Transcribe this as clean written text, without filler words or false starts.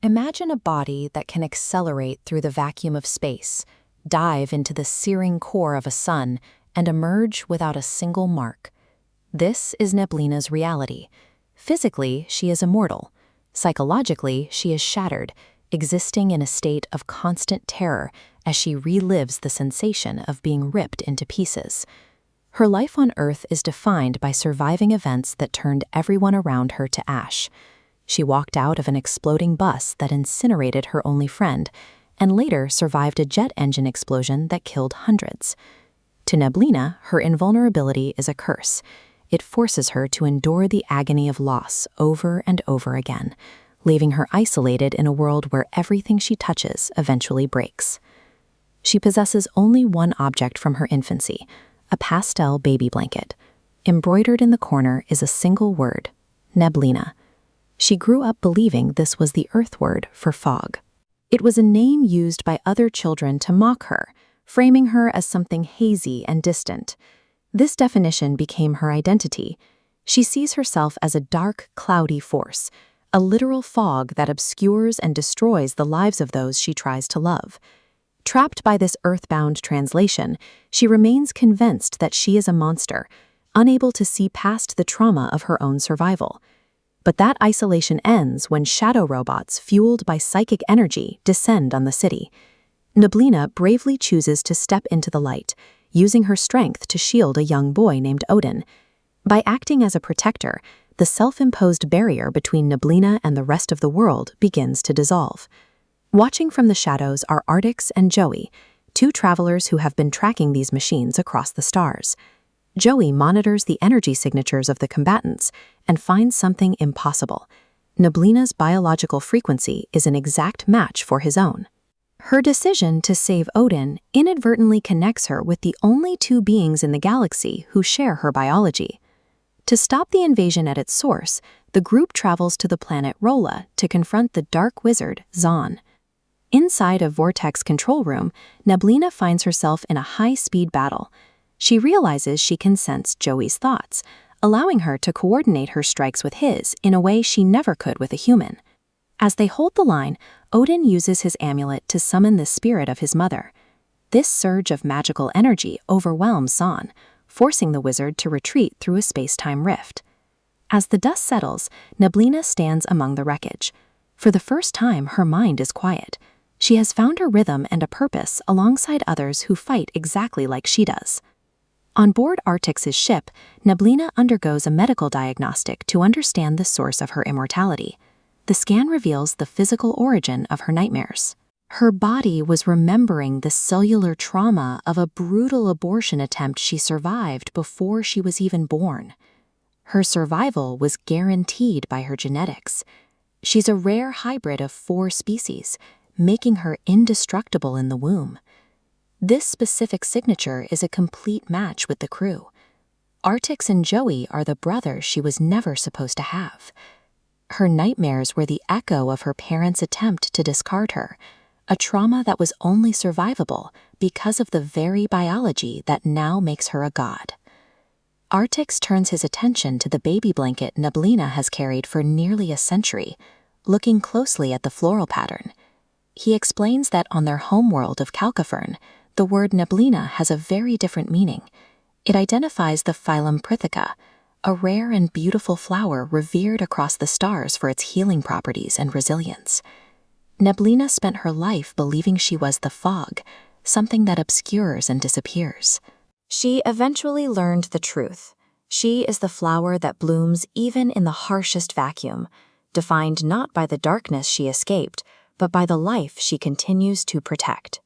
Imagine a body that can accelerate through the vacuum of space, dive into the searing core of a sun, and emerge without a single mark. This is Neblina's reality. Physically, she is immortal. Psychologically, she is shattered, existing in a state of constant terror as she relives the sensation of being ripped into pieces. Her life on Earth is defined by surviving events that turned everyone around her to ash. She walked out of an exploding bus that incinerated her only friend, and later survived a jet engine explosion that killed hundreds. To Neblina, her invulnerability is a curse. It forces her to endure the agony of loss over and over again, leaving her isolated in a world where everything she touches eventually breaks. She possesses only one object from her infancy, a pastel baby blanket. Embroidered in the corner is a single word, Neblina. She grew up believing this was the Earth word for fog. It was a name used by other children to mock her, framing her as something hazy and distant. This definition became her identity. She sees herself as a dark, cloudy force, a literal fog that obscures and destroys the lives of those she tries to love. Trapped by this earthbound translation, she remains convinced that she is a monster, unable to see past the trauma of her own survival. But that isolation ends when shadow robots, fueled by psychic energy, descend on the city. Neblina bravely chooses to step into the light, using her strength to shield a young boy named Odin. By acting as a protector, the self-imposed barrier between Neblina and the rest of the world begins to dissolve. Watching from the shadows are Artix and Joey, two travelers who have been tracking these machines across the stars. Joey monitors the energy signatures of the combatants and finds something impossible. Neblina's biological frequency is an exact match for his own. Her decision to save Odin inadvertently connects her with the only two beings in the galaxy who share her biology. To stop the invasion at its source, the group travels to the planet Rolla to confront the dark wizard, Zahn. Inside a vortex control room, Neblina finds herself in a high-speed battle. She realizes she can sense Joey's thoughts, allowing her to coordinate her strikes with his in a way she never could with a human. As they hold the line, Odin uses his amulet to summon the spirit of his mother. This surge of magical energy overwhelms Zahn, forcing the wizard to retreat through a space-time rift. As the dust settles, Neblina stands among the wreckage. For the first time, her mind is quiet. She has found a rhythm and a purpose alongside others who fight exactly like she does. On board Artix's ship, Neblina undergoes a medical diagnostic to understand the source of her immortality. The scan reveals the physical origin of her nightmares. Her body was remembering the cellular trauma of a brutal abortion attempt she survived before she was even born. Her survival was guaranteed by her genetics. She's a rare hybrid of 4 species, making her indestructible in the womb. This specific signature is a complete match with the crew. Artix and Joey are the brothers she was never supposed to have. Her nightmares were the echo of her parents' attempt to discard her, a trauma that was only survivable because of the very biology that now makes her a god. Artix turns his attention to the baby blanket Neblina has carried for nearly a century, looking closely at the floral pattern. He explains that on their homeworld of Calcifern, the word Neblina has a very different meaning. It identifies the phylum Prithika, a rare and beautiful flower revered across the stars for its healing properties and resilience. Neblina spent her life believing she was the fog, something that obscures and disappears. She eventually learned the truth. She is the flower that blooms even in the harshest vacuum, defined not by the darkness she escaped, but by the life she continues to protect.